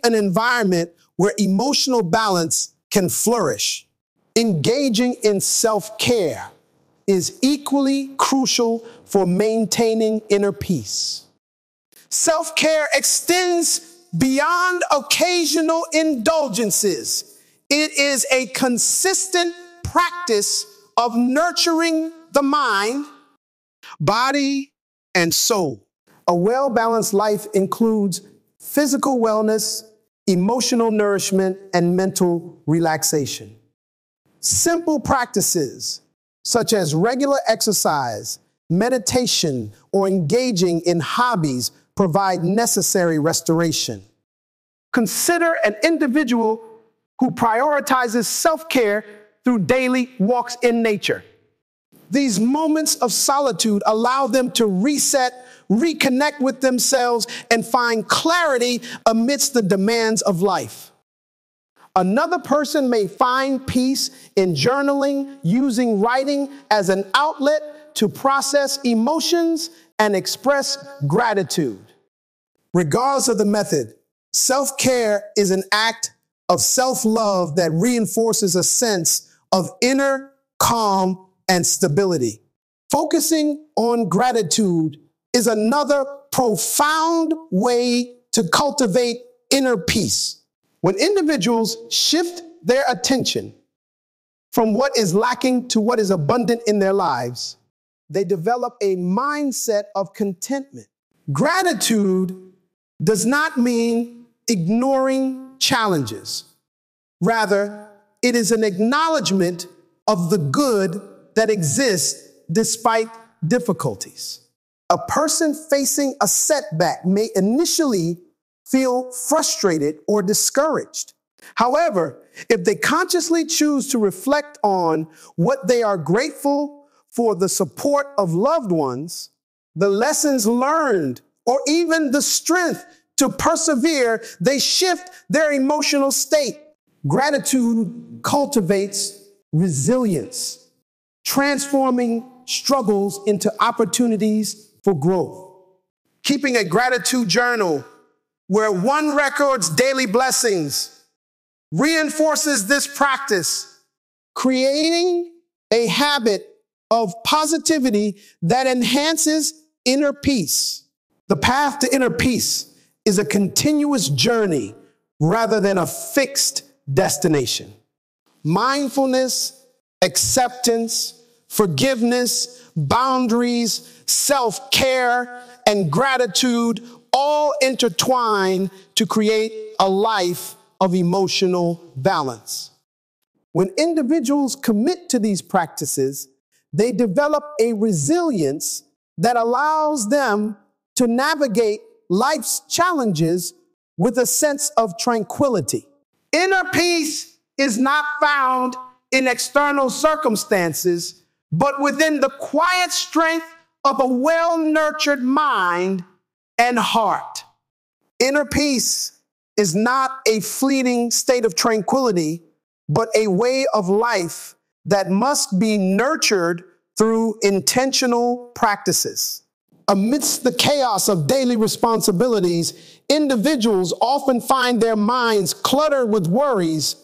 an environment where emotional balance can flourish. Engaging in self-care is equally crucial for maintaining inner peace. Self-care extends beyond occasional indulgences. It is a consistent practice of nurturing the mind, body, and soul. A well-balanced life includes physical wellness, emotional nourishment, and mental relaxation. Simple practices such as regular exercise, meditation, or engaging in hobbies provide necessary restoration. Consider an individual who prioritizes self-care through daily walks in nature. These moments of solitude allow them to reset, reconnect with themselves, and find clarity amidst the demands of life. Another person may find peace in journaling, using writing as an outlet to process emotions and express gratitude. Regardless of the method, self-care is an act of self-love that reinforces a sense of inner calm and stability. Focusing on gratitude is another profound way to cultivate inner peace. When individuals shift their attention from what is lacking to what is abundant in their lives, they develop a mindset of contentment. Gratitude does not mean ignoring challenges. Rather, it is an acknowledgement of the good that exists despite difficulties. A person facing a setback may initially feel frustrated or discouraged. However, if they consciously choose to reflect on what they are grateful for, the support of loved ones, the lessons learned, or even the strength to persevere, they shift their emotional state. Gratitude cultivates resilience, transforming struggles into opportunities for growth. Keeping a gratitude journal where one records daily blessings reinforces this practice, creating a habit of positivity that enhances inner peace. The path to inner peace is a continuous journey rather than a fixed destination. Mindfulness, acceptance, forgiveness, boundaries, self-care, and gratitude all intertwine to create a life of emotional balance. When individuals commit to these practices, they develop a resilience that allows them to navigate life's challenges with a sense of tranquility. Inner peace is not found in external circumstances, but within the quiet strength of a well-nurtured mind and heart. Inner peace is not a fleeting state of tranquility, but a way of life that must be nurtured through intentional practices. Amidst the chaos of daily responsibilities, individuals often find their minds cluttered with worries,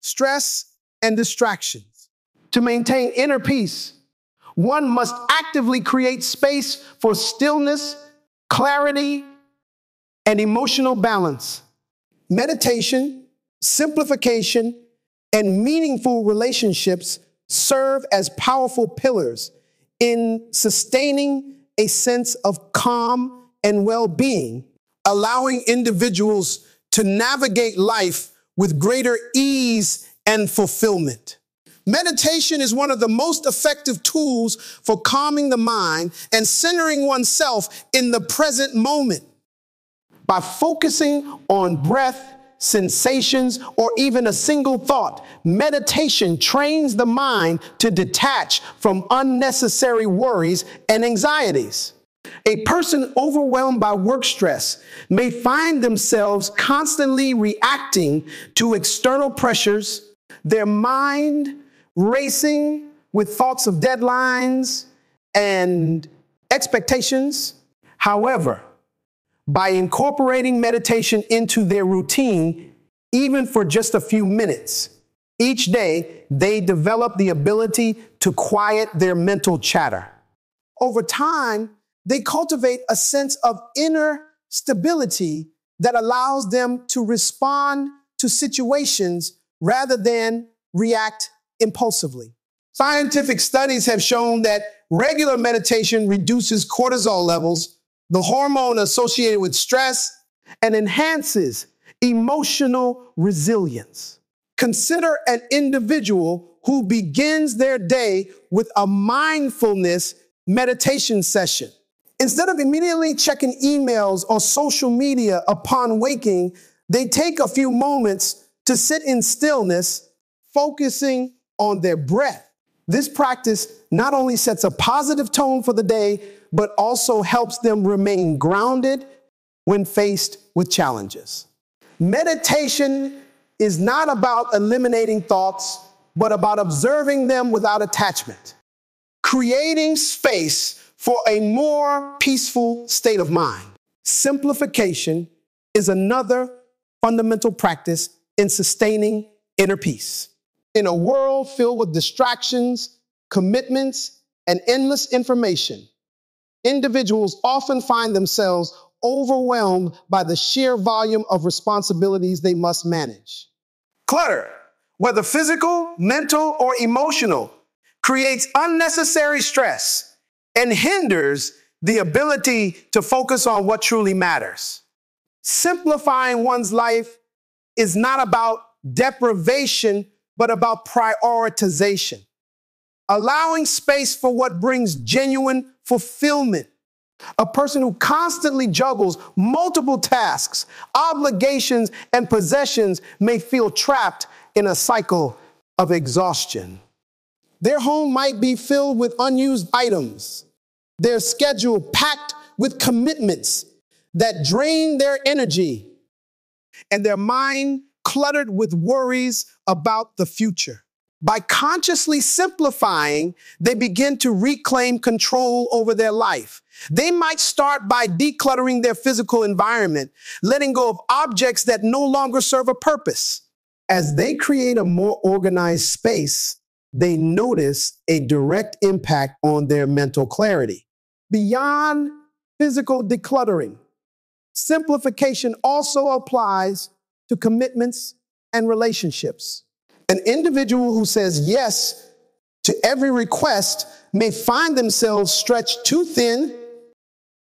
stress, and distractions. To maintain inner peace, one must actively create space for stillness, clarity, and emotional balance. Meditation, simplification, and meaningful relationships serve as powerful pillars in sustaining a sense of calm and well-being, allowing individuals to navigate life with greater ease and fulfillment. Meditation is one of the most effective tools for calming the mind and centering oneself in the present moment. By focusing on breath, sensations, or even a single thought, meditation trains the mind to detach from unnecessary worries and anxieties. A person overwhelmed by work stress may find themselves constantly reacting to external pressures, their mind racing with thoughts of deadlines and expectations. However, By incorporating meditation into their routine, even for just a few minutes, each day they develop the ability to quiet their mental chatter. Over time, they cultivate a sense of inner stability that allows them to respond to situations rather than react impulsively. Scientific studies have shown that regular meditation reduces cortisol levels, the hormone associated with stress, and enhances emotional resilience. Consider an individual who begins their day with a mindfulness meditation session. Instead of immediately checking emails or social media upon waking, they take a few moments to sit in stillness, focusing on their breath. This practice not only sets a positive tone for the day, but also helps them remain grounded when faced with challenges. Meditation is not about eliminating thoughts, but about observing them without attachment, creating space for a more peaceful state of mind. Simplification is another fundamental practice in sustaining inner peace. In a world filled with distractions, commitments, and endless information, individuals often find themselves overwhelmed by the sheer volume of responsibilities they must manage. Clutter, whether physical, mental, or emotional, creates unnecessary stress and hinders the ability to focus on what truly matters. Simplifying one's life is not about deprivation, but about prioritization, allowing space for what brings genuine fulfillment. A person who constantly juggles multiple tasks, obligations, and possessions may feel trapped in a cycle of exhaustion. Their home might be filled with unused items, their schedule packed with commitments that drain their energy, and their mind cluttered with worries about the future. By consciously simplifying, they begin to reclaim control over their life. They might start by decluttering their physical environment, letting go of objects that no longer serve a purpose. As they create a more organized space, they notice a direct impact on their mental clarity. Beyond physical decluttering, simplification also applies to commitments and relationships. An individual who says yes to every request may find themselves stretched too thin,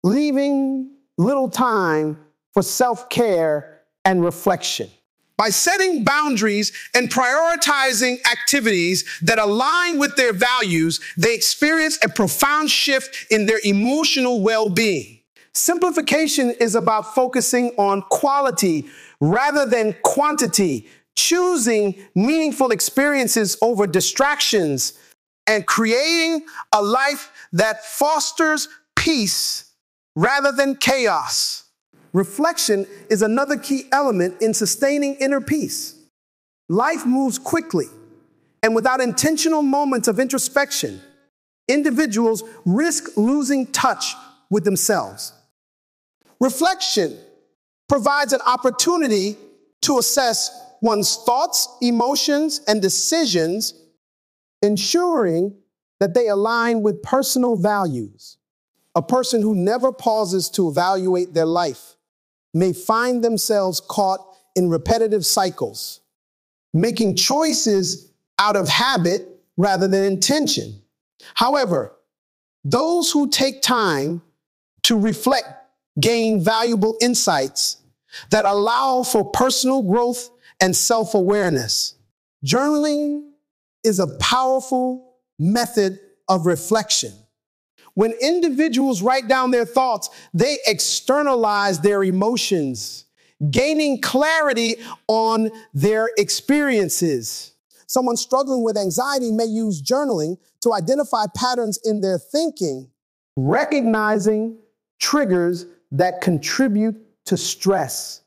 leaving little time for self-care and reflection. By setting boundaries and prioritizing activities that align with their values, they experience a profound shift in their emotional well-being. Simplification is about focusing on quality rather than quantity, choosing meaningful experiences over distractions, and creating a life that fosters peace rather than chaos. Reflection is another key element in sustaining inner peace. Life moves quickly, and without intentional moments of introspection, individuals risk losing touch with themselves. Reflection provides an opportunity to assess one's thoughts, emotions, and decisions, ensuring that they align with personal values. A person who never pauses to evaluate their life may find themselves caught in repetitive cycles, making choices out of habit rather than intention. However, those who take time to reflect gain valuable insights that allow for personal growth and self-awareness. Journaling is a powerful method of reflection. When individuals write down their thoughts, they externalize their emotions, gaining clarity on their experiences. Someone struggling with anxiety may use journaling to identify patterns in their thinking, recognizing triggers that contribute to stress.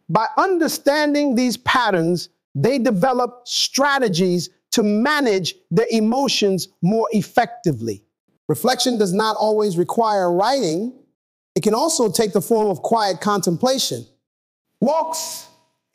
By understanding these patterns, they develop strategies to manage their emotions more effectively. Reflection does not always require writing. It can also take the form of quiet contemplation, walks